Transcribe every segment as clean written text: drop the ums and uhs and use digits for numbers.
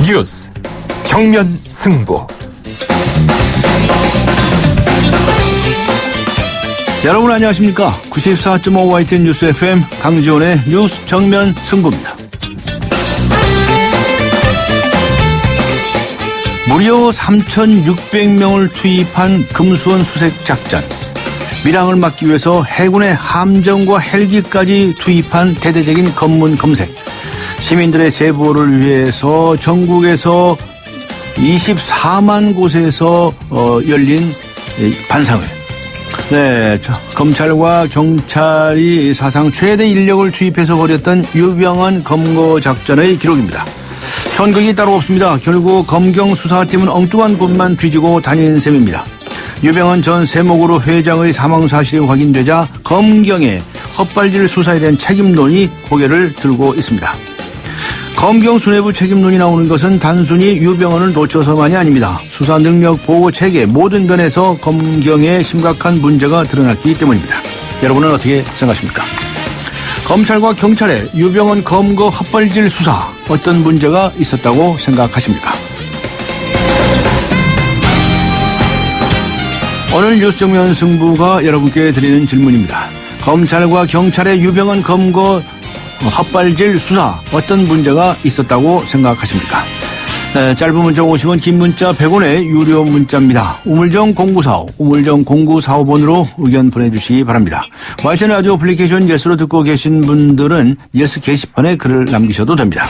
뉴스 정면 승부. 여러분 안녕하십니까? 94.5 YTN 뉴스 FM 강지원의 뉴스 정면 승부입니다. 무려 3,600명을 투입한 금수원 수색 작전. 밀항을 막기 위해서 해군의 함정과 헬기까지 투입한 대대적인 검문 검색. 시민들의 제보를 위해서 전국에서 24만 곳에서 열린 반상회. 네, 검찰과 경찰이 사상 최대 인력을 투입해서 벌였던 유병헌 검거 작전의 기록입니다. 전극이 따로 없습니다. 결국 검경 수사팀은 엉뚱한 곳만 뒤지고 다닌 셈입니다. 유병헌 전 세목으로 회장의 사망 사실이 확인되자 검경의 헛발질 수사에 대한 책임론이 고개를 들고 있습니다. 검경 수뇌부 책임론이 나오는 것은 단순히 유병헌을 놓쳐서만이 아닙니다. 수사 능력, 보고 체계 모든 면에서 검경에 심각한 문제가 드러났기 때문입니다. 여러분은 어떻게 생각하십니까? 검찰과 경찰의 유병헌 검거 헛발질 수사 어떤 문제가 있었다고 생각하십니까? 오늘 뉴스 정면 승부가 여러분께 드리는 질문입니다. 검찰과 경찰의 유병헌 검거 헛발질 수사 어떤 문제가 있었다고 생각하십니까? 네, 짧은 문자 50원, 긴 문자 100원의 유료 문자입니다. 우물정 0945, 우물정 0945번으로 의견 보내주시기 바랍니다. YTN 라디오 애플리케이션 예스로 듣고 계신 분들은 예스 게시판에 글을 남기셔도 됩니다.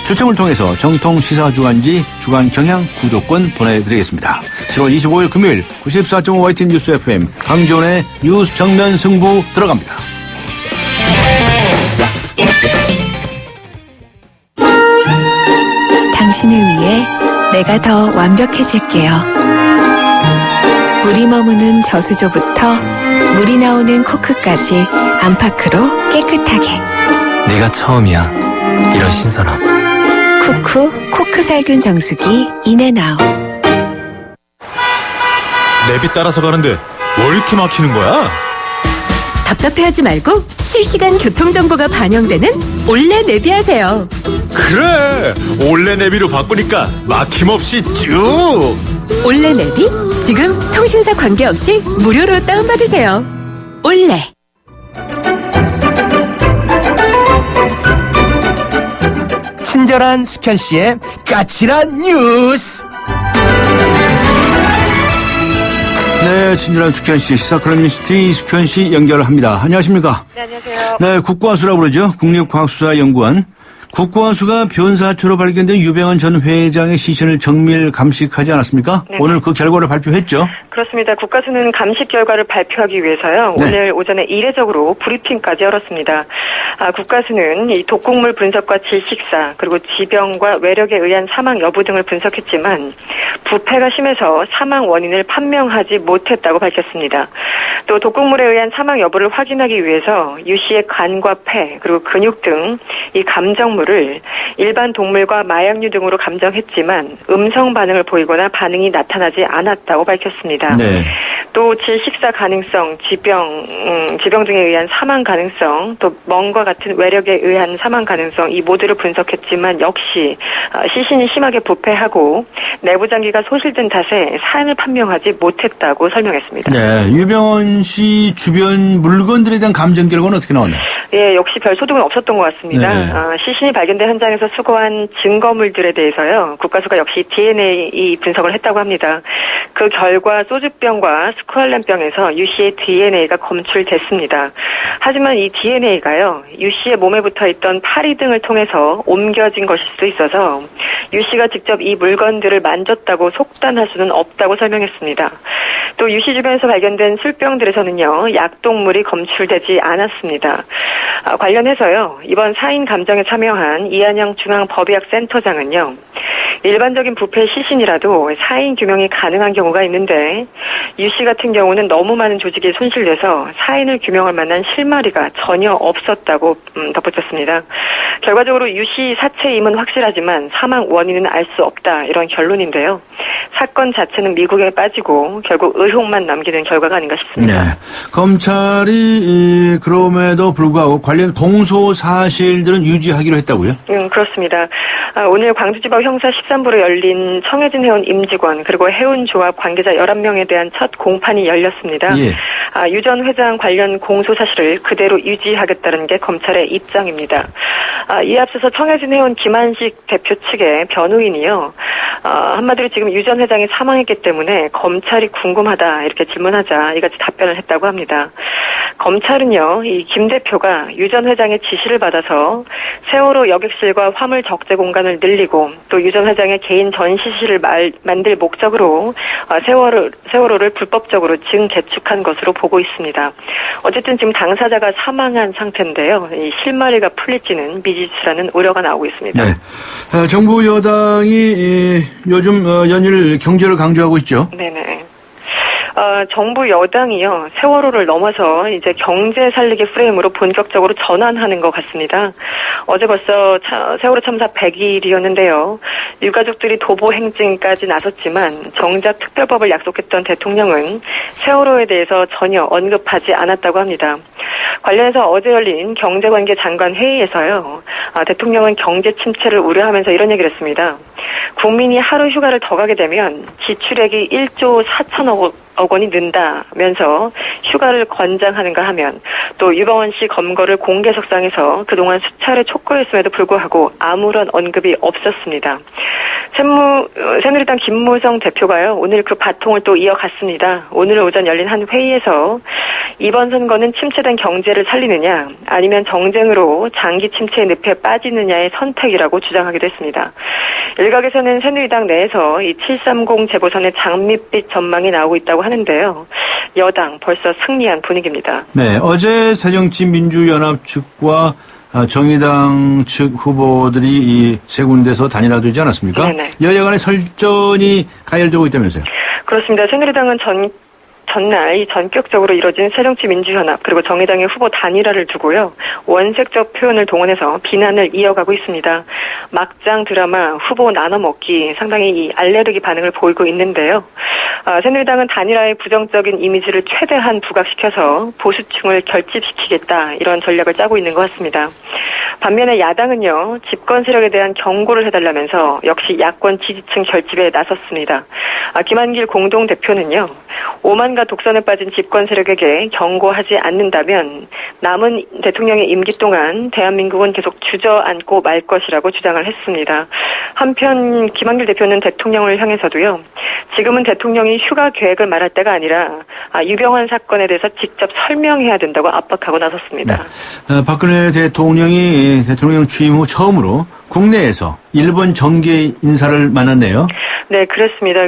추첨을 통해서 정통 시사주간지 주간 경향 구독권 보내드리겠습니다. 7월 25일 금요일 94.5 YTN 뉴스 FM 강지원의 뉴스 정면 승부 들어갑니다. 당신을 위해 내가 더 완벽해질게요. 물이 머무는 저수조부터 물이 나오는 코크까지 안팎으로 깨끗하게. 네가 처음이야. 이런 신선함. 쿠쿠 코크살균 정수기 인앤아웃. 내비 따라서 가는데 왜 이렇게 막히는 거야? 답답해하지 말고 실시간 교통정보가 반영되는 올레 내비하세요. 그래, 올레 내비로 바꾸니까 막힘없이 쭉. 올레 내비 지금 통신사 관계없이 무료로 다운받으세요. 올레. 친절한 숙현 씨의 까칠한 뉴스. 네, 친절한 숙현 씨, 시사 칼럼니스트 숙현 씨 연결합니다. 안녕하십니까? 네, 안녕하세요. 네, 국과수라고 그러죠. 국립과학수사연구원. 국과수가 변사체로 발견된 유병헌 전 회장의 시신을 정밀 감식하지 않았습니까? 네. 오늘 그 결과를 발표했죠. 그렇습니다. 국가수는 감식 결과를 발표하기 위해서요. 네. 오늘 오전에 이례적으로 브리핑까지 열었습니다. 국가수는 이 독곡물 분석과 질식사 그리고 지병과 외력에 의한 사망 여부 등을 분석했지만 부패가 심해서 사망 원인을 판명하지 못했다고 밝혔습니다. 또 독곡물에 의한 사망 여부를 확인하기 위해서 유 씨의 간과 폐 그리고 근육 등 이 감정물을 일반 동물과 마약류 등으로 감정했지만 음성 반응을 보이거나 반응이 나타나지 않았다고 밝혔습니다. 네. 또 질식사 가능성, 지병 등에 의한 사망 가능성, 또 멍과 같은 외력에 의한 사망 가능성 이 모두를 분석했지만 역시 시신이 심하게 부패하고 내부 장기가 소실된 탓에 사인을 판명하지 못했다고 설명했습니다. 네, 유병헌 씨 주변 물건들에 대한 감정 결과는 어떻게 나왔나요? 예, 역시 별 소득은 없었던 것 같습니다. 네. 시신이 발견된 현장에서 수거한 증거물들에 대해서요, 국가수가 역시 DNA 분석을 했다고 합니다. 그 결과 소주병과 스쿠알렌병에서 유 씨의 DNA가 검출됐습니다. 하지만 이 DNA가요, 유 씨의 몸에 붙어있던 파리 등을 통해서 옮겨진 것일 수도 있어서 유 씨가 직접 이 물건들을 만졌다고 속단할 수는 없다고 설명했습니다. 또 유 씨 주변에서 발견된 술병들에서는요, 약독물이 검출되지 않았습니다. 관련해서요, 이번 사인 감정에 참여한 이한영 중앙법의학센터장은요, 일반적인 부패 시신이라도 사인 규명이 가능한 경우가 있는데 유 씨 같은 경우는 너무 많은 조직이 손실돼서 사인을 규명할 만한 실마리가 전혀 없었다고 덧붙였습니다. 결과적으로 유 씨 사체임은 확실하지만 사망 원인은 알 수 없다 이런 결론인데요. 사건 자체는 미국에 빠지고 결국 의혹만 남기는 결과가 아닌가 싶습니다. 네. 검찰이 그럼에도 불구하고 관련 공소 사실들은 유지하기로 했다고요? 그렇습니다. 오늘 광주지법 형사 13부로 열린 청해진 해운 임직원 그리고 해운조합 관계자 11명에 대한 첫 공판이 열렸습니다. 예. 유 전 회장 관련 공소 사실을 그대로 유지하겠다는 게 검찰의 입장입니다. 이에 앞서서 청해진 해운 김한식 대표 측의 변호인이요. 한마디로 지금 유 전 회장이 사망했기 때문에 검찰이 궁금하다 이렇게 질문하자 이같이 답변을 했다고 합니다. 검찰은요, 이 김 대표가 유 전 회장의 지시를 받아서 세월호 여객실과 화물 적재 공간을 늘리고 또 유 전 회장의 개인 전시실을 만들 목적으로 세월호를 불법적으로 증개축한 것으로 보고 있습니다. 어쨌든 지금 당사자가 사망한 상태인데요. 이 실마리가 풀릴지는 미지수라는 우려가 나오고 있습니다. 네. 정부 여당이 요즘 연일 경제를 강조하고 있죠. 네네. 정부 여당이요, 세월호를 넘어서 이제 경제 살리기 프레임으로 본격적으로 전환하는 것 같습니다. 어제 벌써 세월호 참사 100일이었는데요. 유가족들이 도보 행진까지 나섰지만 정작 특별법을 약속했던 대통령은 세월호에 대해서 전혀 언급하지 않았다고 합니다. 관련해서 어제 열린 경제관계 장관 회의에서요, 대통령은 경제 침체를 우려하면서 이런 얘기를 했습니다. 국민이 하루 휴가를 더 가게 되면 지출액이 1조 4천억 원이 는다면서 휴가를 권장하는가 하면 또 유병원 씨 검거를 공개석상에서 그동안 수차례 촉구했음에도 불구하고 아무런 언급이 없었습니다. 새누리당 김무성 대표가요, 오늘 그 바통을 또 이어갔습니다. 오늘 오전 열린 한 회의에서 이번 선거는 침체된 경제를 살리느냐 아니면 정쟁으로 장기 침체의 늪에 빠지느냐의 선택이라고 주장하기도 했습니다. 일각에서는 새누리당 내에서 이 730 재보선의 장밋빛 전망이 나오고 있다고 하는데요. 여당 벌써 승리한 분위기입니다. 네, 어제 새정치민주연합 측과 정의당 측 후보들이 이 세 군데서 단일화되지 않았습니까? 네네. 여야 간의 설전이 가열되고 있다면서요? 그렇습니다. 새누리당은 전날 이 전격적으로 이뤄진 새정치민주연합 그리고 정의당의 후보 단일화를 두고요, 원색적 표현을 동원해서 비난을 이어가고 있습니다. 막장 드라마 후보 나눠먹기 상당히 이 알레르기 반응을 보이고 있는데요. 새누리당은 단일화의 부정적인 이미지를 최대한 부각시켜서 보수층을 결집시키겠다 이런 전략을 짜고 있는 것 같습니다. 반면에 야당은요, 집권 세력에 대한 경고를 해달라면서 역시 야권 지지층 결집에 나섰습니다. 김한길 공동대표는요, 오만과 독선에 빠진 집권 세력에게 경고하지 않는다면 남은 대통령의 임기 동안 대한민국은 계속 주저앉고 말 것이라고 주장을 했습니다. 한편 김한길 대표는 대통령을 향해서도요, 지금은 대통령이 휴가 계획을 말할 때가 아니라 유병환 사건에 대해서 직접 설명해야 된다고 압박하고 나섰습니다. 네. 박근혜 대통령이 대통령 취임 후 처음으로 국내에서 일본 정계 인사를 만났네요. 네, 그렇습니다.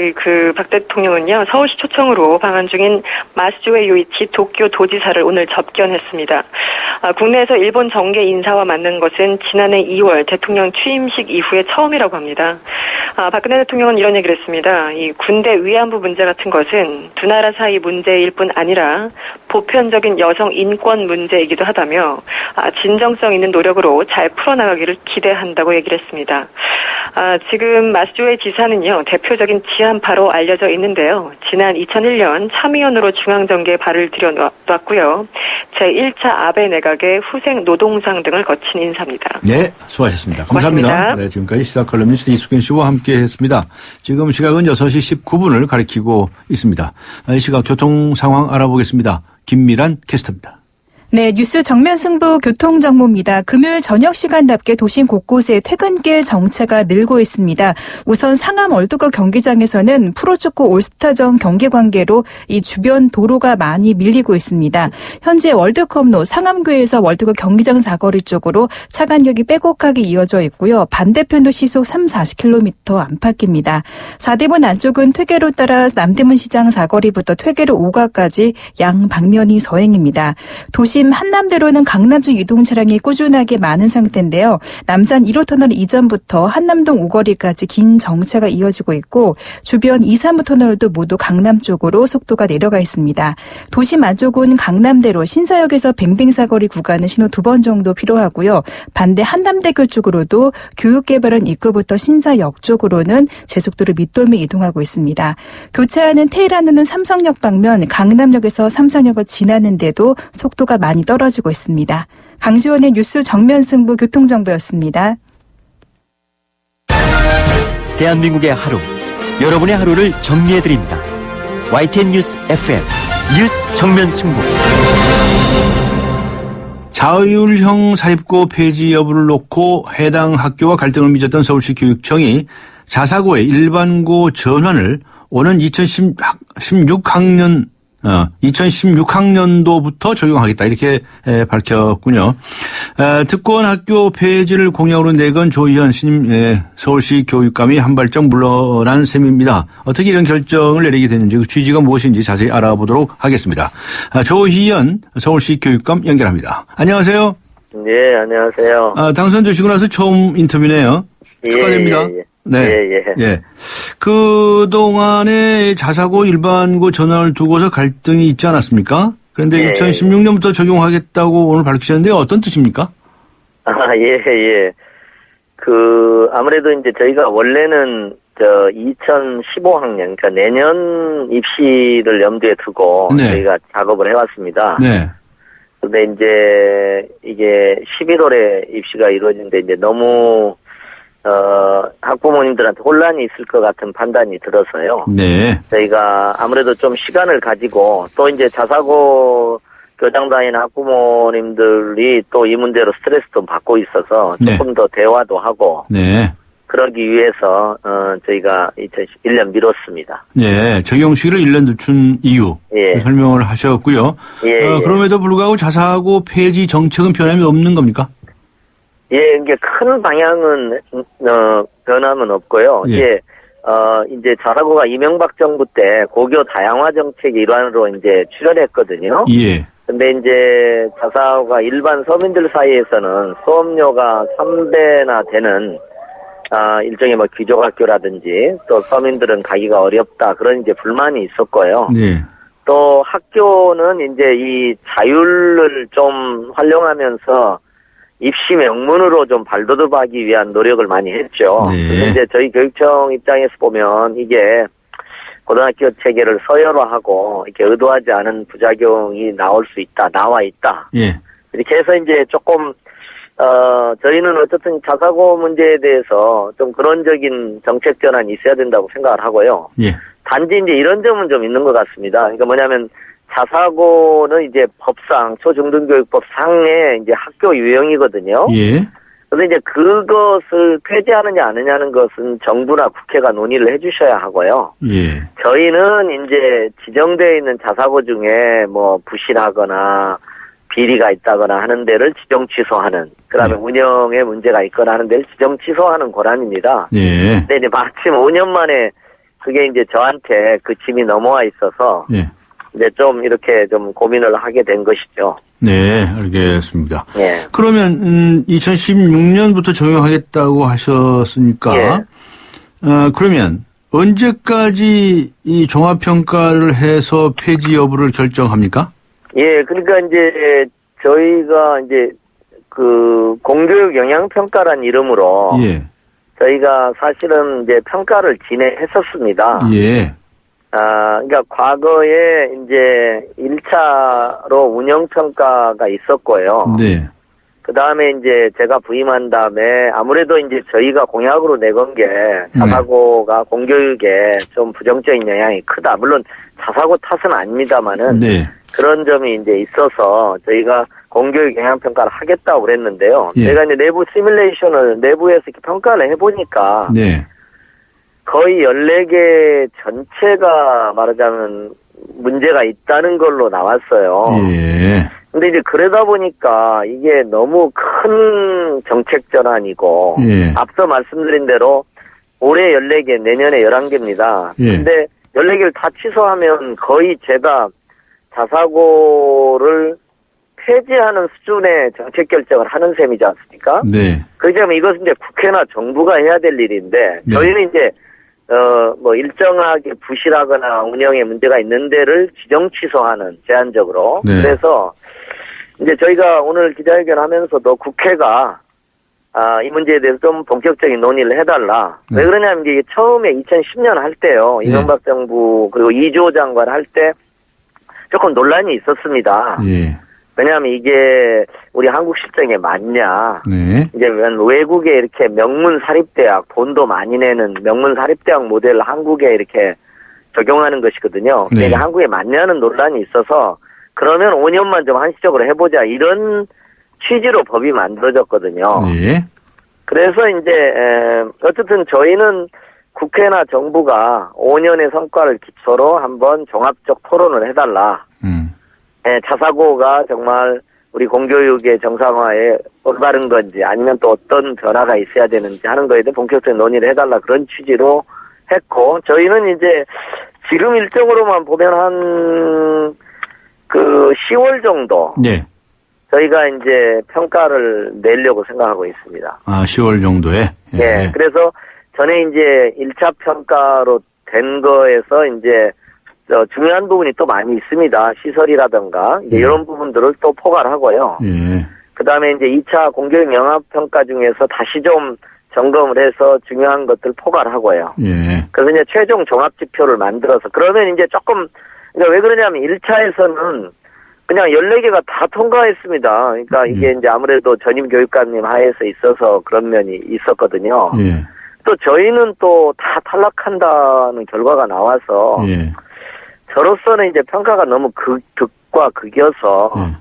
박 대통령은요, 서울시 초청으로 방한 중인 마스조에 요이치 도쿄 도지사를 오늘 접견했습니다. 국내에서 일본 정계 인사와 만난 것은 지난해 2월 대통령 취임식 이후에 처음이라고 합니다. 박근혜 대통령은 이런 얘기를 했습니다. 이 군대 위안부 문제 같은 것은 두 나라 사이 문제일 뿐 아니라 보편적인 여성 인권 문제이기도 하다며 진정성 있는 노력으로 잘 풀어나가기를 기대한다고 얘기를 했습니다. 지금 마스조의 지사는요, 대표적인 지한파로 알려져 있는데요. 지난 2001년 참의원으로 중앙정계에 발을 들여놨고요. 제1차 아베 내각의 후생 노동상 등을 거친 인사입니다. 네, 수고하셨습니다. 감사합니다. 고맙습니다. 네, 지금까지 시사컬럼니스트 이숙현 씨와 함께했습니다. 지금 시각은 6시 19분을 가리키고 있습니다. 이 시각 교통 상황 알아보겠습니다. 김미란 캐스터입니다. 네, 뉴스 정면 승부 교통 정보입니다. 금요일 저녁 시간답게 도심 곳곳에 퇴근길 정체가 늘고 있습니다. 우선 상암 월드컵 경기장에서는 프로축구 올스타전 경기 관계로 이 주변 도로가 많이 밀리고 있습니다. 현재 월드컵로 상암교에서 월드컵 경기장 사거리 쪽으로 차 간격이 빼곡하게 이어져 있고요. 반대편도 시속 30-40km 안팎입니다. 사대문 안쪽은 퇴계로 따라 남대문 시장 사거리부터 퇴계로 5가까지 양 방면이 서행입니다. 도심 도심 한남대로는 강남 쪽 이동 차량이 꾸준하게 많은 상태인데요. 남산 1호 터널 이전부터 한남동 오거리까지 긴 정체가 이어지고 있고 주변 2, 3호 터널도 모두 강남 쪽으로 속도가 내려가 있습니다. 도심 안쪽은 강남대로 신사역에서 뱅뱅사거리 구간은 신호 2번 정도 필요하고요. 반대 한남대교 쪽으로도 교육개발원 입구부터 신사역 쪽으로는 제속도로 밑도며 이동하고 있습니다. 교차하는 테헤란로는 삼성역 방면 강남역에서 삼성역을 지나는데도 속도가 많이 떨어지고 있습니다. 강지원의 뉴스 정면승부 교통정보였습니다. 대한민국의 하루, 여러분의 하루를 정리해드립니다. YTN 뉴스 FM 뉴스 정면승부. 자율형 사립고 폐지 여부를 놓고 해당 학교와 갈등을 빚었던 서울시 교육청이 자사고의 일반고 전환을 오는 2016학년도부터 적용하겠다 이렇게 밝혔군요. 특권 학교 폐지를 공약으로 내건 조희연 신임 서울시 교육감이 한 발짝 물러난 셈입니다. 어떻게 이런 결정을 내리게 됐는지 그 취지가 무엇인지 자세히 알아보도록 하겠습니다. 조희연 서울시 교육감 연결합니다. 안녕하세요. 네, 안녕하세요. 당선되시고 나서 처음 인터뷰네요. 축하드립니다. 예. 그동안에 자사고 일반고 전환을 두고서 갈등이 있지 않았습니까? 그런데 2016년부터 적용하겠다고 오늘 밝히셨는데 어떤 뜻입니까? 예. 아무래도 이제 저희가 원래는 2015학년, 그러니까 내년 입시를 염두에 두고 저희가 작업을 해왔습니다. 네. 근데 이제 이게 11월에 입시가 이루어지는데 이제 너무 학부모님들한테 혼란이 있을 것 같은 판단이 들어서요. 네. 저희가 아무래도 좀 시간을 가지고 또 이제 자사고 교장 다니는 학부모님들이 또 이 문제로 스트레스도 받고 있어서 조금 더 대화도 하고. 네. 그러기 위해서, 저희가 2011년 미뤘습니다. 네. 적용 시기를 1년 늦춘 이유. 설명을 하셨고요. 그럼에도 불구하고 자사고 폐지 정책은 변함이 없는 겁니까? 이게 큰 방향은, 변함은 없고요. 이제 자사고가 이명박 정부 때 고교 다양화 정책의 일환으로 이제 출연했거든요. 근데 이제 자사고가 일반 서민들 사이에서는 수업료가 3배나 되는, 일종의 귀족학교라든지 또 서민들은 가기가 어렵다. 그런 이제 불만이 있었고요. 또 학교는 이제 이 자율을 좀 활용하면서 입시 명문으로 좀 발돋움하기 위한 노력을 많이 했죠. 근데 이제 저희 교육청 입장에서 보면 이게 고등학교 체계를 서열화하고 이렇게 의도하지 않은 부작용이 나와 있다. 이렇게 해서 이제 조금, 저희는 어쨌든 자사고 문제에 대해서 좀 근원적인 정책 전환이 있어야 된다고 생각을 하고요. 단지 이제 이런 점은 좀 있는 것 같습니다. 그러니까 뭐냐면 자사고는 이제 법상, 초중등교육법상의 이제 학교 유형이거든요. 그런데 이제 그것을 폐지하느냐 안 하느냐는 것은 정부나 국회가 논의를 해주셔야 하고요. 저희는 이제 지정되어 있는 자사고 중에 부실하거나 비리가 있다거나 하는 데를 지정 취소하는, 그다음에 운영에 문제가 있거나 하는 데를 지정 취소하는 권한입니다. 근데 이제 마침 5년 만에 그게 이제 저한테 그 짐이 넘어와 있어서 이제 좀 이렇게 좀 고민을 하게 된 것이죠. 네, 알겠습니다. 그러면 2016년부터 적용하겠다고 하셨으니까 그러면 언제까지 이 종합평가를 해서 폐지 여부를 결정합니까? 그러니까 이제 저희가 이제 그 공교육 영향평가란 이름으로 저희가 사실은 이제 평가를 진행했었습니다. 그러니까 과거에 이제 1차로 운영평가가 있었고요. 그 다음에 이제 제가 부임한 다음에 아무래도 이제 저희가 공약으로 내건 게 자사고가 공교육에 좀 부정적인 영향이 크다. 물론 자사고 탓은 아닙니다만은 그런 점이 이제 있어서 저희가 공교육 영향평가를 하겠다고 그랬는데요. 제가 이제 내부 시뮬레이션을 내부에서 이렇게 평가를 해보니까 거의 14개 전체가 말하자면 문제가 있다는 걸로 나왔어요. 근데 이제 그러다 보니까 이게 너무 큰 정책 전환이고 앞서 말씀드린 대로 올해 14개, 내년에 11개입니다. 근데 14개를 다 취소하면 거의 제가 자사고를 폐지하는 수준의 정책 결정을 하는 셈이지 않습니까? 네. 그렇다면 이것은 이제 국회나 정부가 해야 될 일인데, 네. 저희는 이제, 뭐, 일정하게 부실하거나 운영에 문제가 있는 데를 지정 취소하는, 제한적으로. 네. 그래서, 이제 저희가 오늘 기자회견 하면서도 국회가, 이 문제에 대해서 좀 본격적인 논의를 해달라. 네. 왜 그러냐면 이게 처음에 2010년 할 때요. 이명박 정부, 그리고 이주호 장관 할 때 조금 논란이 있었습니다. 예. 왜냐하면 이게 우리 한국 실정에 맞냐. 네. 이제 외국에 이렇게 명문 사립대학, 돈도 많이 내는 명문 사립대학 모델을 한국에 이렇게 적용하는 것이거든요. 네. 그러니까 한국에 맞냐는 논란이 있어서 그러면 5년만 좀 한시적으로 해보자. 이런 취지로 법이 만들어졌거든요. 네. 그래서 이제 어쨌든 저희는 국회나 정부가 5년의 성과를 기초로 한번 종합적 토론을 해달라. 자사고가 정말 우리 공교육의 정상화에 올바른 건지 아니면 또 어떤 변화가 있어야 되는지 하는 거에 대해 본격적인 논의를 해달라 그런 취지로 했고 저희는 이제 지금 일정으로만 보면 한 그 10월 정도 네. 저희가 이제 평가를 내려고 생각하고 있습니다. 10월 정도에. 예. 네, 그래서 전에 이제 1차 평가로 된 거에서 이제 중요한 부분이 또 많이 있습니다. 시설이라든가 이제 이런 부분들을 또 포괄하고요. 예. 그다음에 이제 2차 공교육 영합 평가 중에서 다시 좀 점검을 해서 중요한 것들 포괄하고요. 예. 그래서 이제 최종 종합 지표를 만들어서 그러면 이제 조금 그러니까 왜 그러냐면 1차에서는 그냥 14개가 다 통과했습니다. 그러니까 이게 이제 아무래도 전임 교육감님 하에서 있어서 그런 면이 있었거든요. 예. 또 저희는 또 다 탈락한다는 결과가 나와서 예. 저로서는 이제 평가가 너무 극과 극이어서 예.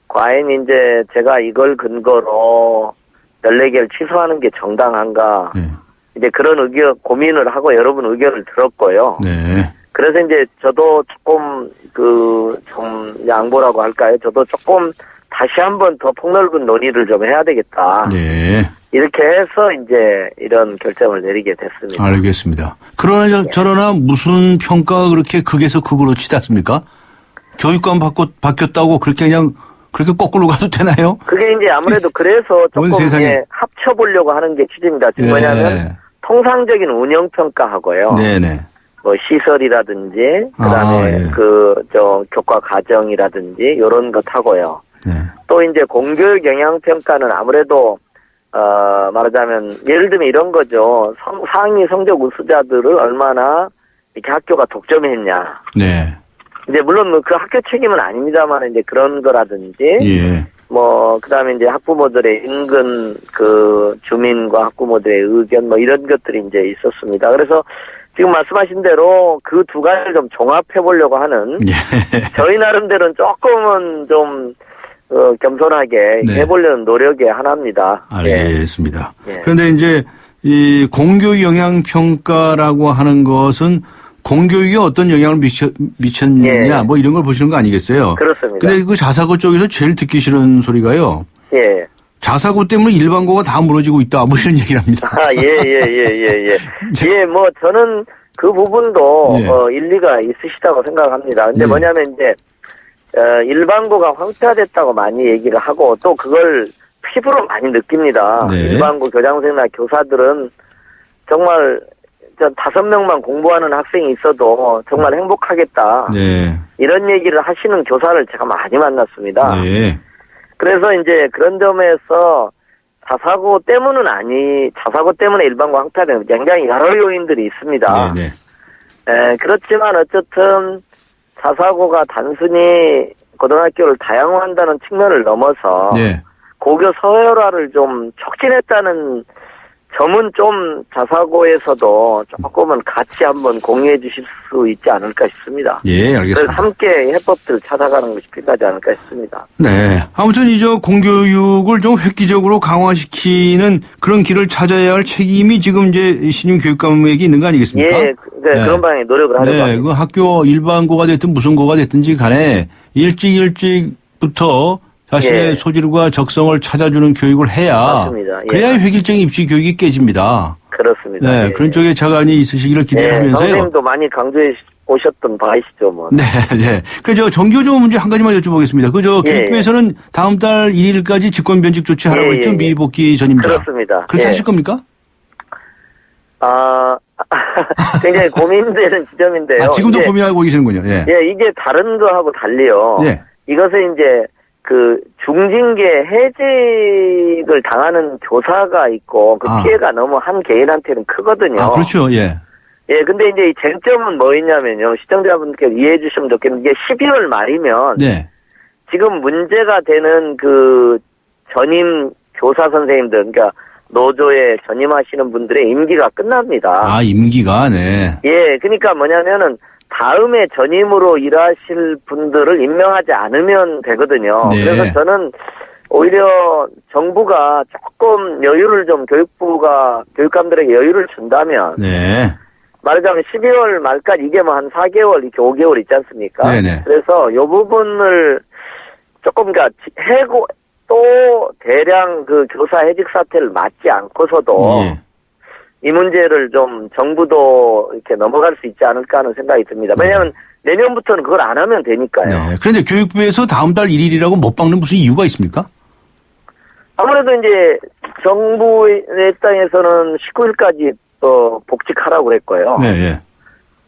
과연 이제 제가 이걸 근거로 14개를 취소하는 게 정당한가 예. 이제 그런 고민을 하고 여러분 의견을 들었고요. 네. 그래서 이제 저도 조금 좀 양보라고 할까요? 저도 조금 다시 한번 더 폭넓은 논의를 좀 해야 되겠다. 네. 이렇게 해서 이제 이런 결정을 내리게 됐습니다. 알겠습니다. 그러나 저러나 무슨 평가가 그렇게 극에서 극으로 치닫습니까? 교육감 바뀌었다고 그렇게 그냥 그렇게 거꾸로 가도 되나요? 그게 이제 아무래도 그래서 조금 합쳐보려고 하는 게 취지입니다. 지금 뭐냐면 통상적인 운영 평가하고요. 네네. 뭐 시설이라든지 그다음에 교과 과정이라든지 이런 것 하고요. 네. 또 이제 공교육 영향 평가는 아무래도 말하자면 예를 들면 이런 거죠. 상위 성적 우수자들을 얼마나 이렇게 학교가 독점했냐. 네. 이제 물론 그 학교 책임은 아닙니다만 이제 그런 거라든지. 예. 뭐 그다음에 이제 학부모들의 인근 그 주민과 학부모들의 의견 뭐 이런 것들이 이제 있었습니다. 그래서 지금 말씀하신 대로 그 두 가지를 좀 종합해 보려고 하는 저희 나름대로는 조금은 좀 겸손하게 해보려는 노력의 하나입니다. 알겠습니다. 예. 그런데 이제 이 공교육 영향 평가라고 하는 것은 공교육에 어떤 영향을 미쳤느냐 뭐 이런 걸 보시는 거 아니겠어요? 그렇습니다. 근데 그 자사고 쪽에서 제일 듣기 싫은 소리가요. 예. 자사고 때문에 일반고가 다 무너지고 있다 뭐 이런 얘기를 합니다. 예, 뭐 저는 그 부분도 일리가 있으시다고 생각합니다. 근데 뭐냐면 이제 일반고가 황폐화됐다고 많이 얘기를 하고 또 그걸 피부로 많이 느낍니다. 일반고 교장선생이나 교사들은 정말 5명만 공부하는 학생이 있어도 정말 행복하겠다. 이런 얘기를 하시는 교사를 제가 많이 만났습니다. 그래서 이제 그런 점에서 자사고 때문에 일반고 황폐화되는 굉장히 여러 요인들이 있습니다. 그렇지만 어쨌든 자사고가 단순히 고등학교를 다양화한다는 측면을 넘어서 고교 서열화를 좀 촉진했다는 점은 좀 자사고에서도 조금은 같이 한번 공유해 주실 수 있지 않을까 싶습니다. 예, 알겠습니다. 그래서 함께 해법들을 찾아가는 것이 필요하지 않을까 싶습니다. 네. 아무튼 공교육을 좀 획기적으로 강화시키는 그런 길을 찾아야 할 책임이 지금 이제 신임 교육감에게 있는 거 아니겠습니까? 예, 그런 방향에 노력을 하려고 합니다. 그 학교 일반고가 됐든 무슨 고가 됐든지 간에 일찍부터 자신의 소질과 적성을 찾아주는 교육을 해야 맞습니다. 그래야 획일적인 입시 교육이 깨집니다. 그렇습니다. 그런 쪽에 자관이 있으시기를 기대를 하면서요. 선생님도 많이 강조해 오셨던 바이시죠, 뭐. 네, 네. 그저 정교조 문제 한 가지만 여쭤보겠습니다. 그저 예, 교육부에서는 다음 달 1일까지 직권 변직 조치하라고 예, 했죠. 예. 미복귀 전임자. 그렇습니다. 그렇게 예. 하실 겁니까? 굉장히 고민되는 지점인데요. 지금도 이게, 고민하고 계시는군요. 예. 예, 이게 다른 거하고 달리요. 예. 이것은 이제 그 중징계 해직을 당하는 교사가 있고 그 피해가 너무 한 개인한테는 크거든요. 그렇죠. 예. 예, 근데 이제 이 쟁점은 뭐였냐면요. 시청자분들께서 이해해 주시면 좋겠는데 이게 12월 말이면 네. 지금 문제가 되는 그 전임 교사 선생님들, 그러니까 노조에 전임하시는 분들의 임기가 끝납니다. 임기가, 네. 예, 그러니까 뭐냐면은 다음에 전임으로 일하실 분들을 임명하지 않으면 되거든요. 네. 그래서 저는 오히려 정부가 조금 여유를 좀 교육부가 교육감들에게 여유를 준다면 네. 말하자면 12월 말까지 이게 뭐 한 4개월, 이렇게 5개월 있지 않습니까? 네네. 그래서 이 부분을 조금 그러니까 해고 또 대량 그 교사 해직 사태를 맞지 않고서도 예. 이 문제를 좀 정부도 이렇게 넘어갈 수 있지 않을까 하는 생각이 듭니다. 왜냐하면 내년부터는 그걸 안 하면 되니까요. 네. 그런데 교육부에서 다음 달 1일이라고 못 박는 무슨 이유가 있습니까? 아무래도 이제 정부의 입장에서는 19일까지 복직하라고 했고요. 네, 예.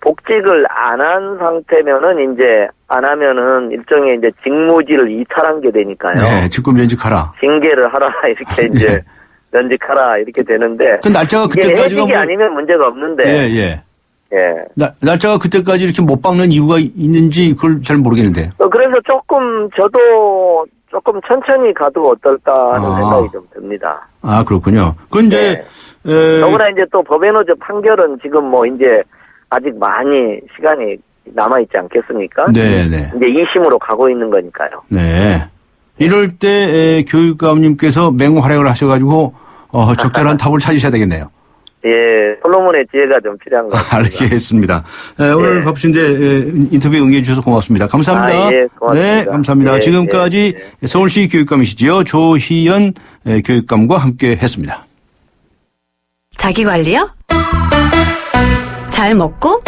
복직을 안 한 상태면은 이제 안 하면은 일종의 이제 직무지를 이탈한 게 되니까요. 네, 직권 면직하라. 징계를 하라 이렇게 이제 네. 면직하라 이렇게 되는데. 그 날짜가 이게 그때까지가 해직이 아니면 문제가 없는데. 예, 예. 예. 날짜가 그때까지 이렇게 못 박는 이유가 있는지 그걸 잘 모르겠는데. 그래서 저도 조금 천천히 가도 어떨까 하는 생각이 좀 듭니다. 그렇군요. 그건 이제 더구나 이제 또 법외노조 판결은 지금 뭐 이제 아직 많이 시간이 남아있지 않겠습니까? 네, 네. 이제 2심으로 가고 있는 거니까요. 네. 이럴 때 교육감님께서 맹활약을 하셔가지고 적절한 답을 찾으셔야 되겠네요. 예, 솔로몬의 지혜가 좀 필요한 것 같습니다. 알겠습니다. 오늘 네. 바쁘신데 인터뷰에 응해 주셔서 고맙습니다. 감사합니다. 예, 고맙습니다. 네, 감사합니다. 예, 지금까지 서울시 교육감이시지요. 조희연 교육감과 함께 했습니다. 자기 관리요? 잘 먹고,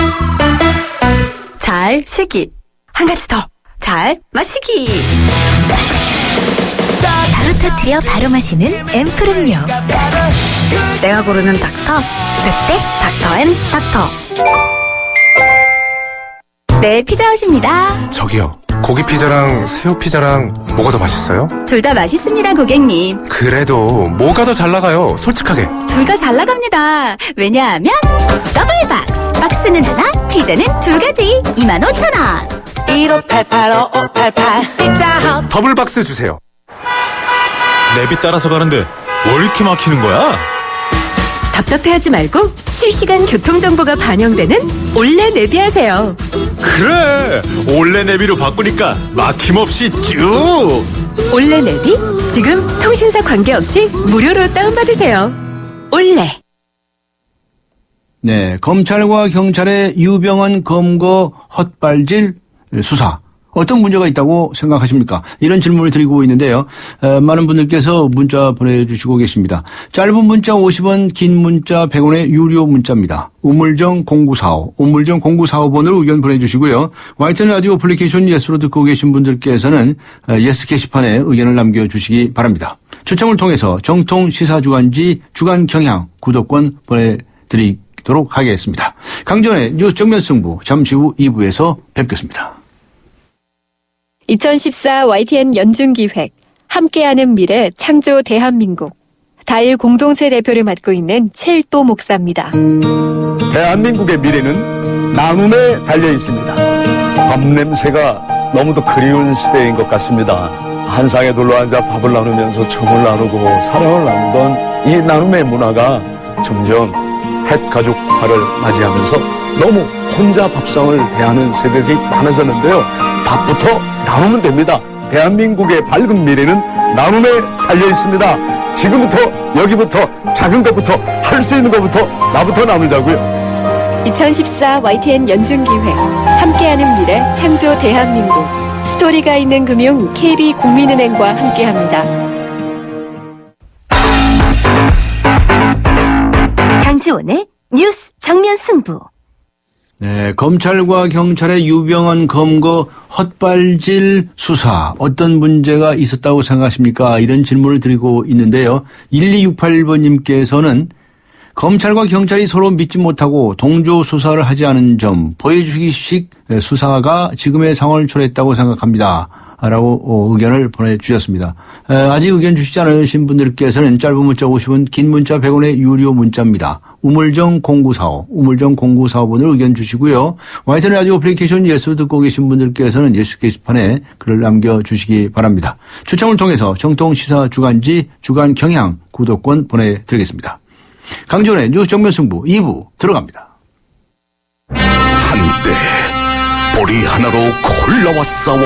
잘 쉬기. 한 가지 더. 잘 마시기. 바로 터뜨려 바로 마시는 앰플 음료. 내가 고르는 닥터. 그때 닥터앤닥터. 네, 피자헛입니다. 저기요, 고기 피자랑 새우 피자랑 뭐가 더 맛있어요? 둘 다 맛있습니다, 고객님. 그래도 뭐가 더 잘 나가요? 솔직하게. 둘 다 잘 나갑니다. 왜냐하면 더블 박스. 박스는 하나, 피자는 두 가지. 25,000원. 1588-5588 피자헛. 더블 박스 주세요. 내비 따라서 가는데 왜 이렇게 막히는 거야? 답답해하지 말고 실시간 교통정보가 반영되는 올레 내비하세요. 그래, 올레 내비로 바꾸니까 막힘없이 쭉. 올레 내비 지금 통신사 관계없이 무료로 다운받으세요. 올레. 네, 검찰과 경찰의 유병헌 검거 헛발질 수사. 어떤 문제가 있다고 생각하십니까? 이런 질문을 드리고 있는데요. 많은 분들께서 문자 보내주시고 계십니다. 짧은 문자 50원, 긴 문자 100원의 유료 문자입니다. 우물정 0945, 우물정 0945번으로 의견 보내주시고요. YTN 라디오 어플리케이션 예스로 듣고 계신 분들께서는 예스 게시판에 의견을 남겨주시기 바랍니다. 추첨을 통해서 정통 시사주간지 주간경향 구독권 보내드리도록 하겠습니다. 강전의 뉴스 정면 승부 잠시 후 2부에서 뵙겠습니다. 2014 YTN 연중기획 함께하는 미래 창조 대한민국 다일 공동체 대표를 맡고 있는 최일도 목사입니다. 대한민국의 미래는 나눔에 달려 있습니다. 밥 냄새가 너무도 그리운 시대인 것 같습니다. 한 상에 둘러앉아 밥을 나누면서 정을 나누고 사랑을 나누던 이 나눔의 문화가 점점 핵가족화를 맞이하면서 너무 혼자 밥상을 대하는 세대들이 많아졌는데요. 밥부터 나누면 됩니다. 대한민국의 밝은 미래는 나눔에 달려 있습니다. 지금부터 여기부터 작은 것부터 할 수 있는 것부터 나부터 나누자고요. 2014 YTN 연중기획 함께하는 미래 창조 대한민국 스토리가 있는 금융 KB국민은행과 함께합니다. 강지원의 뉴스 정면 승부. 네, 검찰과 경찰의 유병헌 검거 헛발질 수사 어떤 문제가 있었다고 생각하십니까? 이런 질문을 드리고 있는데요. 1268번님께서는 검찰과 경찰이 서로 믿지 못하고 동조 수사를 하지 않은 점 보여주기식 수사가 지금의 상황을 초래했다고 생각합니다. 라고 의견을 보내주셨습니다. 아직 의견 주시지 않으신 분들께서는 짧은 문자 50원, 긴 문자 100원의 유료 문자입니다. 우물정 0945, 우물정 0945번으로 의견 주시고요. YTN 라디오 어플리케이션 예스 듣고 계신 분들께서는 예스 게시판에 글을 남겨주시기 바랍니다. 추첨을 통해서 정통시사 주간지 주간 경향 구독권 보내드리겠습니다. 강지원의 뉴스 정면 승부 2부 들어갑니다. 한때 보리 하나로 콜라와 싸워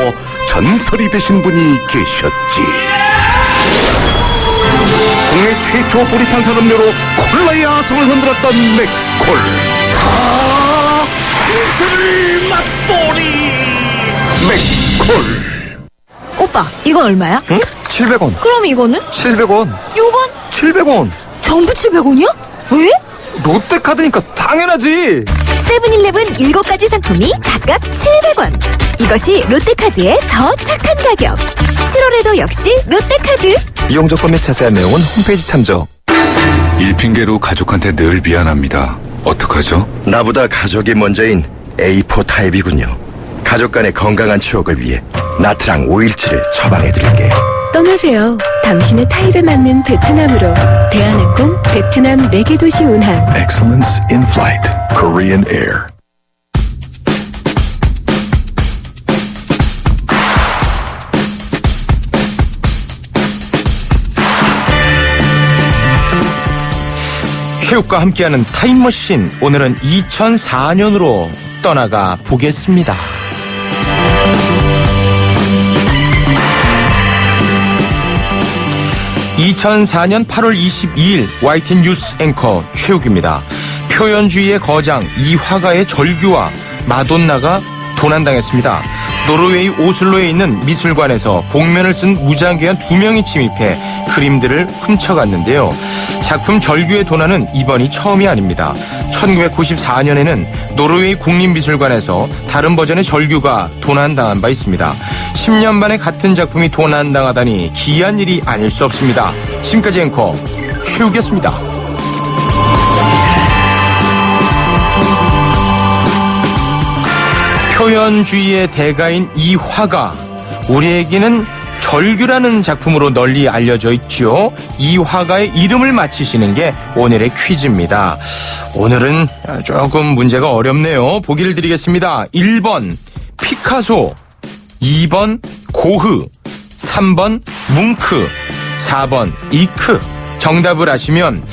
전설이 되신 분이 계셨지. 국내 최초 보리탄 산업료로 콜라의 아성을 흔들었던 맥콜. 이슬 맛보리 맥콜. 오빠, 이건 얼마야? 응? 700원. 그럼 이거는? 700원. 요건? 700원. 전부 700원이야? 왜? 롯데카드니까 당연하지. 세븐일레븐 7가지 상품이 각각 700원. 이것이 롯데카드의 더 착한 가격. 7월에도 역시 롯데카드. 이용 조건 및 자세한 내용은 홈페이지 참조. 일핑계로 가족한테 늘 미안합니다. 어떡하죠? 나보다 가족이 먼저인 A4 타입이군요. 가족 간의 건강한 추억을 위해 나트랑 517을 처방해드릴게요. 떠나세요. 당신의 타입에 맞는 베트남으로. 대한항공 베트남 4개 도시 운항. Excellence in flight. Korean Air. 체육과 함께하는 타임머신. 오늘은 2004년으로 떠나가 보겠습니다. 2004년 8월 22일 YTN 뉴스 앵커 최욱입니다. 표현주의의 거장 이화가의 절규와 마돈나가 도난당했습니다. 노르웨이 오슬로에 있는 미술관에서 복면을 쓴 무장괴한 2명이 침입해 그림들을 훔쳐갔는데요. 작품 절규의 도난은 이번이 처음이 아닙니다. 1994년에는 노르웨이 국립미술관에서 다른 버전의 절규가 도난당한 바 있습니다. 10년 만에 같은 작품이 도난당하다니 기이한 일이 아닐 수 없습니다. 지금까지 앵커 최욱이었습니다. 표현주의의 대가인 이 화가 우리에게는 절규라는 작품으로 널리 알려져 있지요. 이 화가의 이름을 맞히시는 게 오늘의 퀴즈입니다. 오늘은 조금 문제가 어렵네요. 보기를 드리겠습니다. 1번 피카소, 2번 고흐, 3번 뭉크, 4번 이크. 정답을 아시면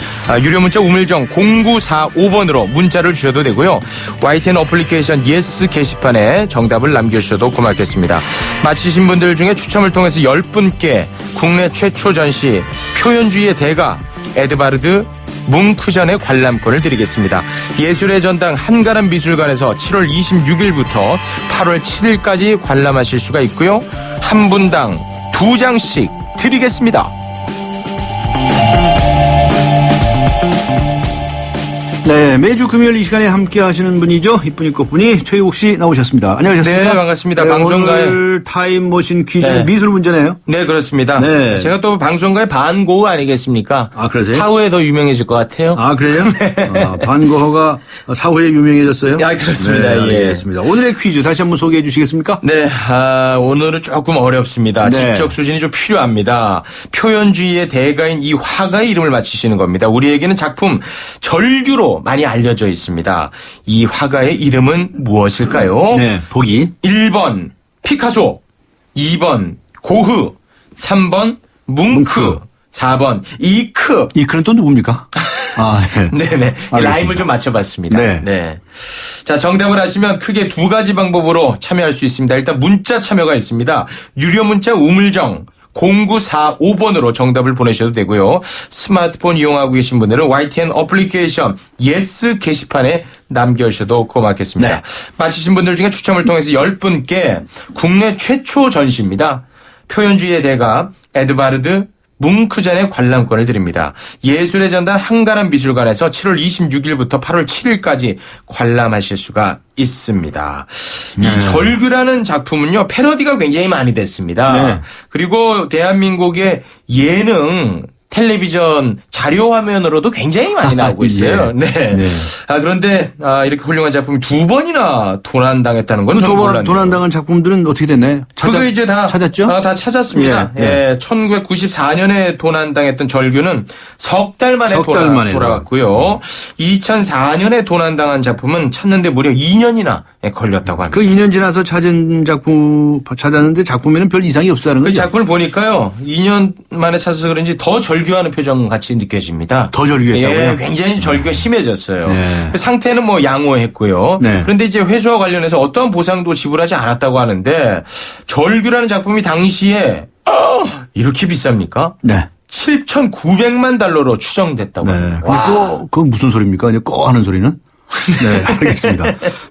유료 문자 우물정 0945번으로 문자를 주셔도 되고요. YTN 어플리케이션 예스 게시판에 정답을 남겨주셔도 고맙겠습니다. 맞히신 분들 중에 추첨을 통해서 10분께 국내 최초 전시 표현주의의 대가 에드바르드 뭉크전의 관람권을 드리겠습니다. 예술의 전당 한가람 미술관에서 7월 26일부터 8월 7일까지 관람하실 수가 있고요. 한 분당 2장씩 드리겠습니다. 네, 매주 금요일 이 시간에 함께 하시는 분이죠. 이쁜이 꽃분이 최욱 씨 나오셨습니다. 안녕하셨습니까? 네, 반갑습니다. 네, 방송가의 오늘 타임머신 퀴즈 네. 미술 문제네요. 네, 그렇습니다. 네. 제가 또 방송가의 반고흐 아니겠습니까? 아, 그러세요? 사후에 더 유명해질 것 같아요. 아, 그래요? 네. 반고흐가 사후에 유명해졌어요? 아, 그렇습니다. 네, 예. 알겠습니다. 오늘의 퀴즈 다시 한번 소개해 주시겠습니까? 네, 오늘은 조금 어렵습니다. 네. 지적 수준이 좀 필요합니다. 표현주의의 대가인 이 화가의 이름을 맞히시는 겁니다. 우리에게는 작품 절규로 많이 알려져 있습니다. 이 화가의 이름은 무엇일까요? 네, 보기. 1번 피카소, 2번 고흐, 3번 뭉크, 4번 이크. 이크는 또 누굽니까? 아, 네. 네네. 라임을 좀 맞춰봤습니다. 네. 자, 정답을 아시면 크게 2가지 방법으로 참여할 수 있습니다. 일단 문자 참여가 있습니다. 유료 문자 우물정 0945번으로 정답을 보내셔도 되고요. 스마트폰 이용하고 계신 분들은 YTN 어플리케이션 예스 게시판에 남겨주셔도 고맙겠습니다. 네. 맞히신 분들 중에 추첨을 통해서 10분께 국내 최초 전시입니다. 표현주의의 대가 에드바르드 뭉크전의 관람권을 드립니다. 예술의 전당 한가람 미술관에서 7월 26일부터 8월 7일까지 관람하실 수가 있습니다. 이 절규라는 작품은요, 패러디가 굉장히 많이 됐습니다. 네. 그리고 대한민국의 예능 텔레비전 자료 화면으로도 굉장히 많이 나오고 있어요. 네. 네. 그런데 이렇게 훌륭한 작품이 2번이나 도난당했다는 건 저는 몰랐네요. 도난당한 작품들은 어떻게 됐나요? 그거 이제 다 찾았죠? 다 찾았습니다. 예. 1994년에 도난당했던 절규는 석 달 만에 돌아왔고요. 2004년에 도난당한 작품은 찾는데 무려 2년이나 걸렸다고 합니다. 그 2년 지나서 찾았는데 작품에는 별 이상이 없다는 그 거죠? 작품을 보니까요, 2년 만에 찾아서 그런지 더 절규하는 표정 같이 느껴집니다. 더 절규했다고요? 예, 굉장히 절규가 심해졌어요. 네. 그 상태는 뭐 양호했고요. 네. 그런데 이제 회수와 관련해서 어떠한 보상도 지불하지 않았다고 하는데, 절규라는 작품이 당시에 이렇게 비쌉니까? 네. 7,900만 달러로 추정됐다고 합니다. 근데 그건 무슨 소리입니까? 그냥 꺼 하는 소리는? 네, 알겠습니다.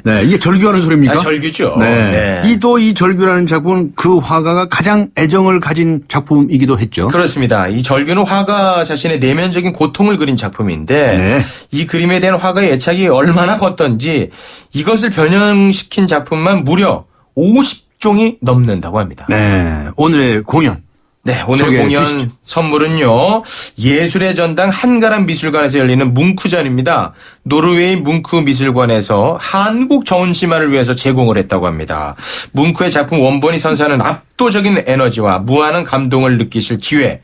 네, 이게 절규하는 소리입니까? 절규죠. 네. 네. 이 절규라는 작품은 그 화가가 가장 애정을 가진 작품이기도 했죠. 그렇습니다. 이 절규는 화가 자신의 내면적인 고통을 그린 작품인데 네. 이 그림에 대한 화가의 애착이 얼마나 컸던지 이것을 변형시킨 작품만 무려 50종이 넘는다고 합니다. 네, 오늘의 공연. 네, 오늘 공연 주시죠. 선물은요, 예술의 전당 한가람 미술관에서 열리는 뭉크전입니다. 노르웨이 뭉크 미술관에서 한국 전시만을 위해서 제공을 했다고 합니다. 뭉크의 작품 원본이 선사하는 압도적인 에너지와 무한한 감동을 느끼실 기회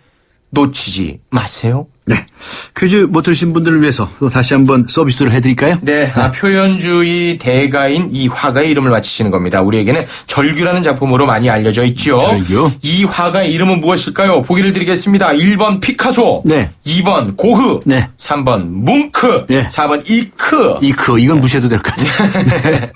놓치지 마세요. 네. 퀴즈 못 들으신 분들을 위해서 또 다시 한번 서비스를 해드릴까요? 네, 표현주의 대가인 이 화가의 이름을 맞히시는 겁니다. 우리에게는 절규라는 작품으로 많이 알려져 있죠. 절규. 이 화가의 이름은 무엇일까요? 보기를 드리겠습니다. 1번 피카소, 네. 2번 고흐, 네. 3번 뭉크, 네. 4번 이크. 이건 무시해도 될 것 같아요. 네.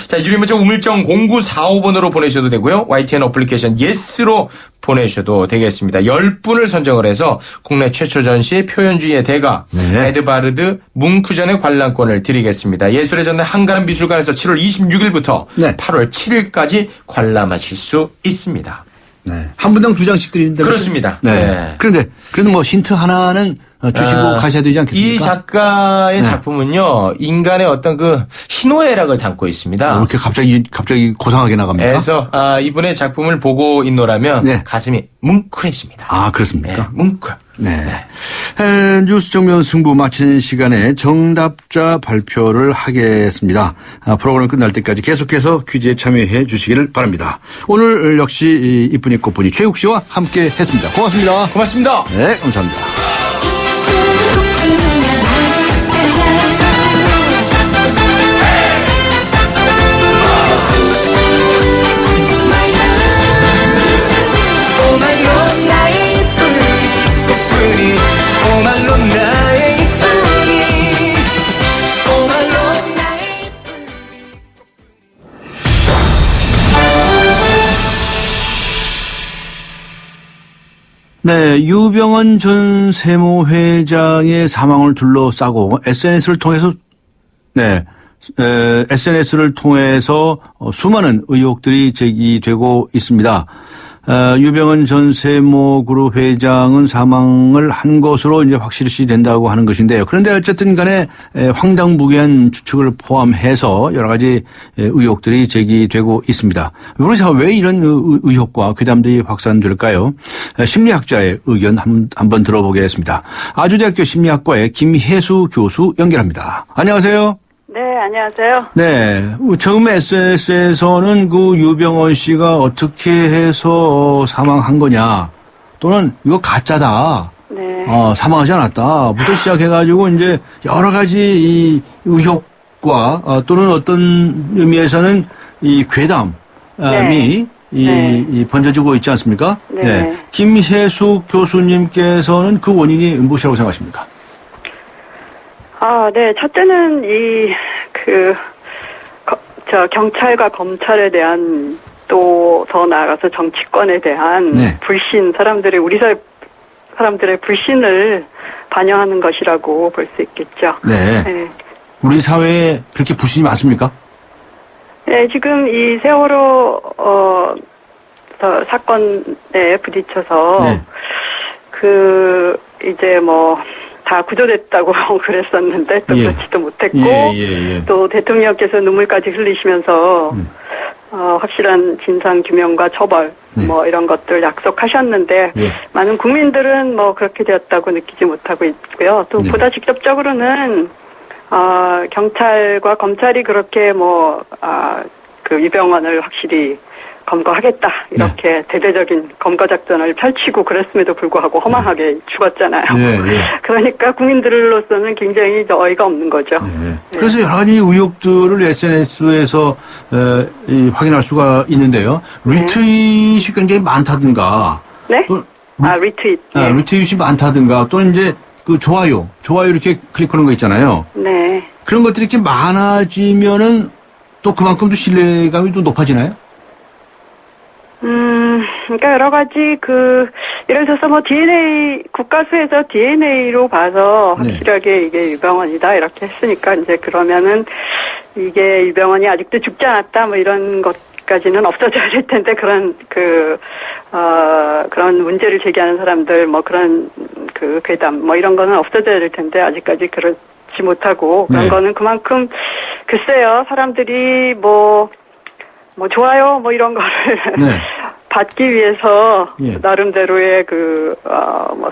자, 유리문자 우물정 0945번으로 보내셔도 되고요. YTN 어플리케이션 예스로 보내셔도 되겠습니다. 10분을 선정을 해서 국내 최초 전시의 표현주의의 대가 네. 에드바르드 뭉크전의 관람권을 드리겠습니다. 예술의 전당 한가람 미술관에서 7월 26일부터 네. 8월 7일까지 관람하실 수 있습니다. 네. 한 분당 2장씩 드린다. 그렇습니다. 네. 네. 그런데 그래도 뭐 힌트 하나는 주시고 가셔야 되지 않겠습니까? 이 작가의 네. 작품은요, 인간의 어떤 그 희노애락을 담고 있습니다. 이렇게 갑자기 고상하게 나갑니까? 그래서 이분의 작품을 보고 있노라면 네. 가슴이 뭉클해집니다. 아, 그렇습니까? 네, 뭉클. 네. 뉴스 정면 승부 마치는 시간에 정답자 발표를 하겠습니다. 프로그램 끝날 때까지 계속해서 퀴즈에 참여해 주시기를 바랍니다. 오늘 역시 이쁜이 꽃분이 최욱 씨와 함께 했습니다. 고맙습니다. 고맙습니다. 네, 감사합니다. 네, 유병헌 전 세모 회장의 사망을 둘러싸고 SNS를 통해서 수많은 의혹들이 제기되고 있습니다. 유병헌 전 세모그룹 회장은 사망을 한 것으로 이제 확실시 된다고 하는 것인데요. 그런데 어쨌든 간에 황당무계한 추측을 포함해서 여러 가지 의혹들이 제기되고 있습니다. 우리 사회 왜 이런 의혹과 괴담들이 확산될까요? 심리학자의 의견 한번 들어보겠습니다. 아주대학교 심리학과의 김혜수 교수 연결합니다. 안녕하세요. 네, 안녕하세요. 네. 처음 SNS에서는 그 유병헌 씨가 어떻게 해서 사망한 거냐, 또는 이거 가짜다. 네. 사망하지 않았다. 부터 시작해가지고 이제 여러 가지 이 의혹과 또는 어떤 의미에서는 이 괴담이 이 번져지고 있지 않습니까? 네. 김혜수 교수님께서는 그 원인이 무엇이라고 생각하십니까? 네. 첫째는 경찰과 검찰에 대한, 또 더 나아가서 정치권에 대한 불신, 우리 사회 사람들의 불신을 반영하는 것이라고 볼 수 있겠죠. 네. 네. 우리 사회에 그렇게 불신이 많습니까? 네, 지금 이 세월호, 사건에 부딪혀서, 이제 다 구조됐다고 그랬었는데 또 예. 그렇지도 못했고 예. 또 대통령께서 눈물까지 흘리시면서 확실한 진상 규명과 처벌 이런 것들 약속하셨는데 예. 많은 국민들은 그렇게 되었다고 느끼지 못하고 있고요. 또 보다 직접적으로는 경찰과 검찰이 그렇게 그 유병헌을 확실히 검거하겠다 이렇게 대대적인 검거 작전을 펼치고 그랬음에도 불구하고 허망하게 죽었잖아요. 그러니까 국민들로서는 굉장히 어이가 없는 거죠. 그래서 여러 가지 의혹들을 SNS에서 확인할 수가 있는데요. 리트윗이 굉장히 많다든가. 네? 리트윗. 리트윗이 많다든가 또는 이제 그 좋아요 이렇게 클릭하는 거 있잖아요. 네. 그런 것들이 이렇게 많아지면은 또 그만큼 또 신뢰감이 또 높아지나요? 그러니까 여러 가지 예를 들어서 DNA 국가수에서 DNA로 봐서 확실하게 이게 유병헌이다 이렇게 했으니까 이제 그러면은 이게 유병헌이 아직도 죽지 않았다 이런 것까지는 없어져야 될 텐데 그런 문제를 제기하는 사람들 그런 괴담 이런 거는 없어져야 될 텐데 아직까지 그렇지 못하고 그런 거는 그만큼 글쎄요 사람들이 좋아요 이런 거를 받기 위해서 나름대로의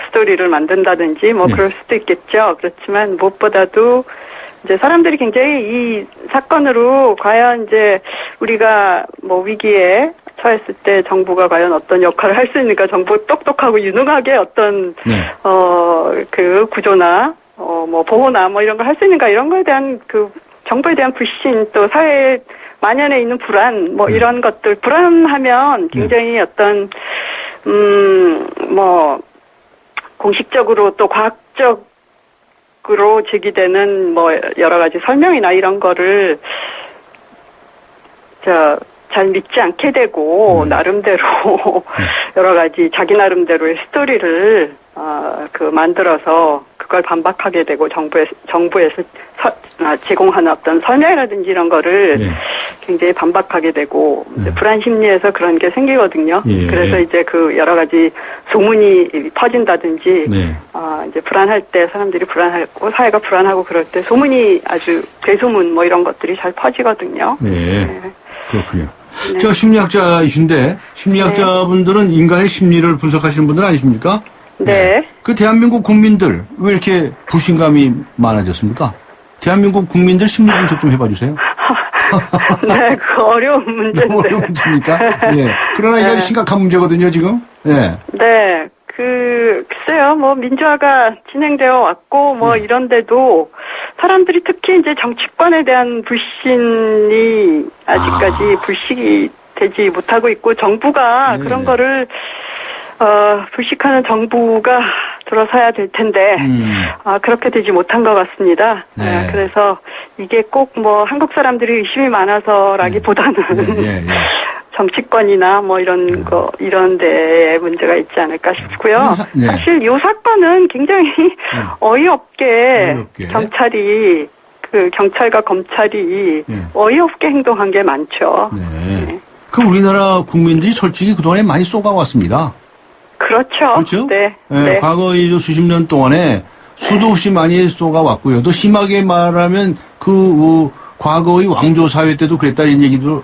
스토리를 만든다든지 그럴 수도 있겠죠. 그렇지만 무엇보다도 이제 사람들이 굉장히 이 사건으로 과연 이제 우리가 위기에 처했을 때 정부가 과연 어떤 역할을 할 수 있는가, 정부 똑똑하고 유능하게 어떤 그 구조나 보호나 이런 걸 할 수 있는가 이런 거에 대한 정부에 대한 불신 또 사회에 만연해 있는 불안, 이런 것들, 불안하면 굉장히 어떤, 공식적으로 또 과학적으로 제기되는 여러 가지 설명이나 이런 거를, 잘 믿지 않게 되고, 나름대로, 여러 가지 자기 나름대로의 스토리를, 만들어서 그걸 반박하게 되고, 정부에서 제공하는 어떤 설명이라든지 이런 거를 굉장히 반박하게 되고, 불안 심리에서 그런 게 생기거든요. 그래서 이제 여러 가지 소문이 퍼진다든지, 이제 불안할 때 사람들이 불안하고, 사회가 불안하고 그럴 때 소문이 아주 대소문 이런 것들이 잘 퍼지거든요. 그렇군요. 저 심리학자이신데, 심리학자분들은 인간의 심리를 분석하시는 분들 아니십니까? 네. 그 대한민국 국민들 왜 이렇게 불신감이 많아졌습니까? 대한민국 국민들 심리 분석 좀 해봐 주세요. 네, 어려운 문제인데. 너무 어려운 문제입니까? 그러나 이게 심각한 문제거든요, 지금. 네, 글쎄요, 민주화가 진행되어 왔고, 이런데도 사람들이 특히 이제 정치권에 대한 불신이 아직까지 불식이 되지 못하고 있고, 정부가 그런 거를 불식하는 정부가 들어서야 될 텐데, 그렇게 되지 못한 것 같습니다. 그래서 이게 꼭 한국 사람들이 의심이 많아서라기보다는, 정치권이나 이런 데에 문제가 있지 않을까 싶고요. 사실 이 사건은 굉장히 어이없게 경찰과 검찰이 어이없게 행동한 게 많죠. 그 우리나라 국민들이 솔직히 그동안에 많이 쏘가왔습니다. 그렇죠. 네. 과거 수십 년 동안에 수도 없이 많이 쏘가왔고요. 또 심하게 말하면 과거의 왕조 사회 때도 그랬다 이런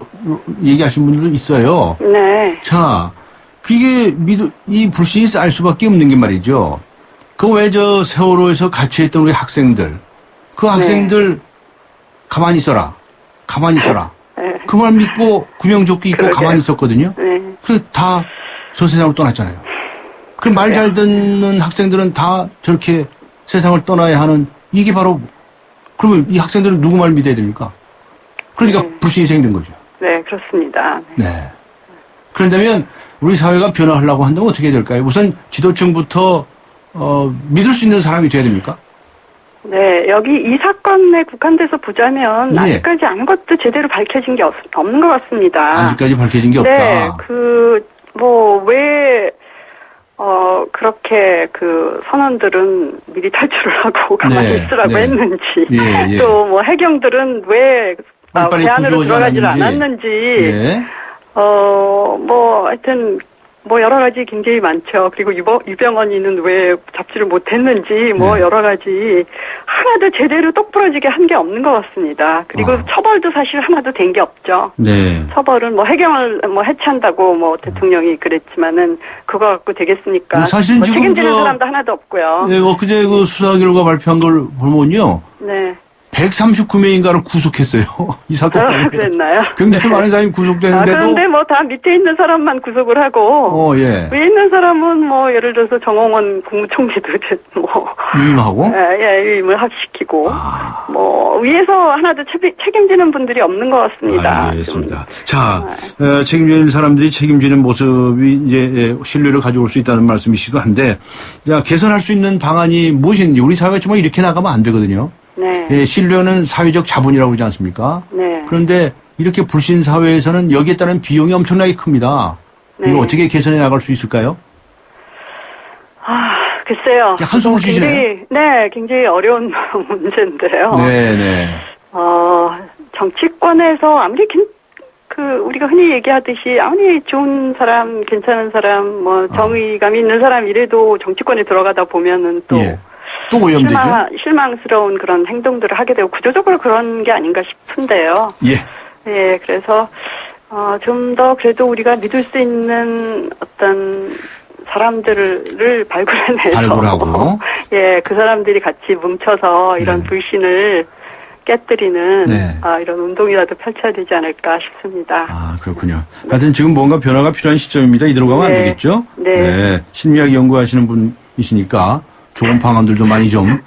얘기하신 분들도 있어요. 네. 자, 이 불신이 쌓일 수밖에 없는 게 말이죠. 세월호에서 같이 했던 우리 학생들, 그 학생들 가만히 있어라. 그 말 믿고 구명조끼 입고 가만히 있었거든요. 다 저 세상을 떠났잖아요. 그 말 잘 듣는 학생들은 다 저렇게 세상을 떠나야 하는 이게 바로 그러면 이 학생들은 누구 말 믿어야 됩니까? 그러니까 불신이 생긴 거죠. 네, 그렇습니다. 그런다면 우리 사회가 변화하려고 한다면 어떻게 해야 될까요? 우선 지도층부터 믿을 수 있는 사람이 돼야 됩니까? 네, 여기 이 사건에 국한돼서 보자면 아직까지 아무것도 제대로 밝혀진 게 없는 것 같습니다. 아직까지 밝혀진 게 없다. 네, 왜 그렇게 선원들은 미리 탈출을 하고 가만히 있으라고 했는지, 또 해경들은 왜 배 안으로 들어가질 않았는지, 하여튼 뭐 여러 가지 굉장히 많죠. 그리고 유병언이는 왜 잡지를 못했는지 뭐 여러 가지 하나도 제대로 똑부러지게 한 게 없는 것 같습니다. 그리고 처벌도 사실 하나도 된 게 없죠. 네. 처벌은 뭐 해경을 뭐 해체한다고 뭐 대통령이 그랬지만은 그거 갖고 되겠습니까? 사실은 뭐 지금 책임지는 사람도 하나도 없고요. 네, 엊그제 그 수사 결과 발표한 걸 보면요. 네. 139명인가를 구속했어요. 이 사건. 그랬나요? 굉장히 많은 사람이 구속됐는데도. 그런데 뭐 다 밑에 있는 사람만 구속을 하고. 예. 위에 있는 사람은 뭐 예를 들어서 정홍원 국무총리도 뭐. 유임하고? 예, 유임을 합시키고. 뭐 위에서 하나도 책임지는 분들이 없는 것 같습니다. 알겠습니다. 자, 책임지는 사람들이 책임지는 모습이 이제 신뢰를 가져올 수 있다는 말씀이시기도 한데, 자, 개선할 수 있는 방안이 무엇인지 우리 사회가 정말 이렇게 나가면 안 되거든요. 네. 예, 신뢰는 사회적 자본이라고 그러지 않습니까? 네. 그런데 이렇게 불신 사회에서는 여기에 따른 비용이 엄청나게 큽니다. 네. 이거 어떻게 개선해 나갈 수 있을까요? 글쎄요. 한숨을 쉬시네요. 네, 굉장히 어려운 문제인데요. 네. 정치권에서 아무리 우리가 흔히 얘기하듯이 아무리 좋은 사람, 괜찮은 사람, 뭐 정의감 있는 사람 이래도 정치권에 들어가다 보면은 또 또 오염되죠. 실망스러운 그런 행동들을 하게 되고 구조적으로 그런 게 아닌가 싶은데요. 예, 그래서 좀 더 그래도 우리가 믿을 수 있는 어떤 사람들을 발굴하고 예, 그 사람들이 같이 뭉쳐서 이런 불신을 깨뜨리는 이런 운동이라도 펼쳐야 되지 않을까 싶습니다. 그렇군요. 하여튼 지금 뭔가 변화가 필요한 시점입니다. 이대로 가면 안 되겠죠? 네. 심리학 연구하시는 분이시니까 좋은 방안들도 많이 좀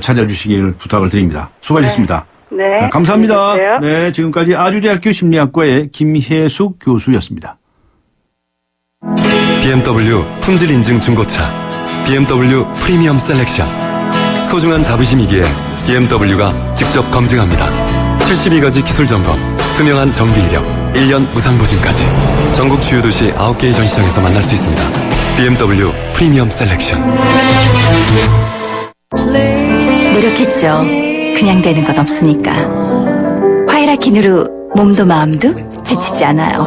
찾아주시길 부탁을 드립니다. 수고하셨습니다. 네. 감사합니다. 네, 지금까지 아주대학교 심리학과의 김혜숙 교수였습니다. BMW 품질 인증 중고차 BMW 프리미엄 셀렉션. 소중한 자부심이기에 BMW가 직접 검증합니다. 72가지 기술 점검, 투명한 정비 이력, 1년 무상 보증까지. 전국 주요 도시 9개의 전시장에서 만날 수 있습니다. BMW 프리미엄 셀렉션. 노력했죠. 그냥 되는 건 없으니까. 화이라킨으로 몸도 마음도 지치지 않아요.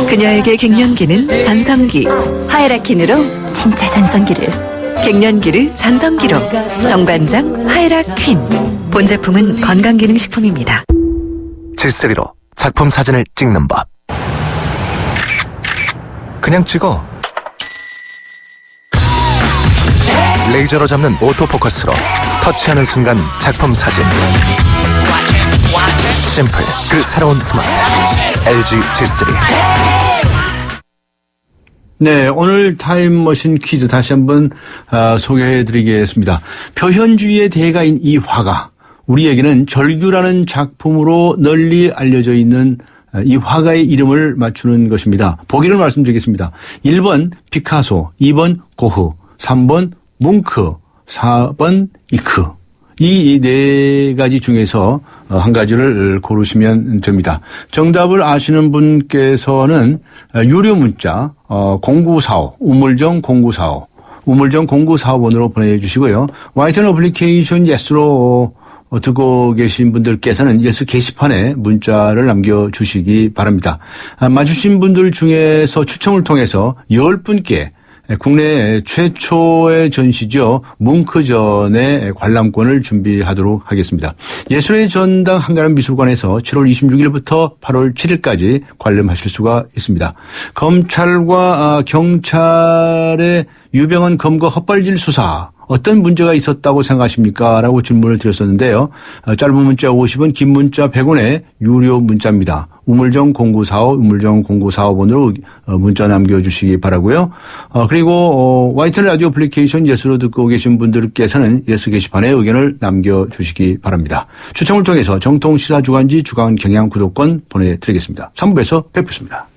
그녀에게 갱년기는 전성기. 화이라킨으로 진짜 전성기를. 갱년기를 전성기로. 정관장 화이라퀸. 본 제품은 건강기능식품입니다. G3로 작품 사진을 찍는 법. 그냥 찍어. 레이저로 잡는 오토포커스로 터치하는 순간 작품 사진. 심플, 그 새로운 스마트. LG G3. 네, 오늘 타임머신 퀴즈 다시 한번 소개해드리겠습니다. 표현주의의 대가인 이 화가, 우리에게는 절규라는 작품으로 널리 알려져 있는 이 화가의 이름을 맞추는 것입니다. 보기를 말씀드리겠습니다. 1번 피카소, 2번 고흐, 3번 뭉크, 4번 이크. 이 네 가지 중에서 한 가지를 고르시면 됩니다. 정답을 아시는 분께서는 유료 문자 0945, 우물정 0945, 우물정 0945번으로 보내주시고요. YTN 어플리케이션 예스로 듣고 계신 분들께서는 예스 게시판에 문자를 남겨주시기 바랍니다. 맞추신 분들 중에서 추첨을 통해서 10분께 국내 최초의 전시죠. 뭉크전의 관람권을 준비하도록 하겠습니다. 예술의 전당 한가람 미술관에서 7월 26일부터 8월 7일까지 관람하실 수가 있습니다. 검찰과 경찰의 유병헌 검거 헛발질 수사 어떤 문제가 있었다고 생각하십니까? 라고 질문을 드렸었는데요. 짧은 문자 50원, 긴 문자 100원의 유료 문자입니다. 우물정 0945, 우물정 0945번으로 문자 남겨주시기 바라고요. 그리고 YTN 라디오 애플리케이션 예스로 듣고 계신 분들께서는 예스 게시판에 의견을 남겨주시기 바랍니다. 추첨을 통해서 정통 시사주간지 주간 경향 구독권 보내드리겠습니다. 3부에서 뵙겠습니다.